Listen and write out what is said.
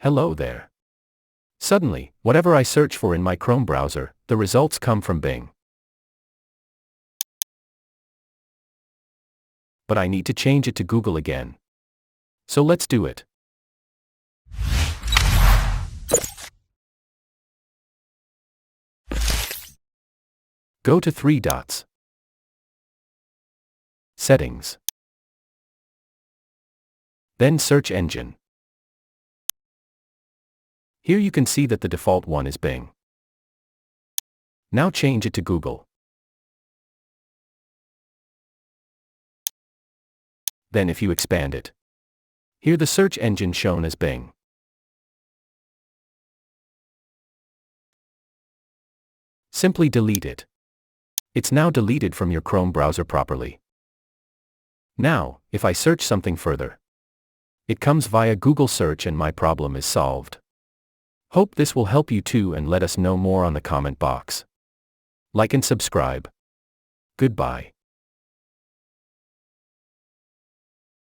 Hello there. Suddenly, whatever I search for in my Chrome browser, the results come from Bing. But I need to change it to Google again. So let's do it. Go to 3 dots. Settings. Then Search Engine. Here you can see that the default one is Bing. Now change it to Google. Then if you expand it, here the search engine shown as Bing. Simply delete it. It's now deleted from your Chrome browser properly. Now, if I search something further, it comes via Google search and my problem is solved. Hope this will help you too, and let us know more on the comment box. Like and subscribe. Goodbye.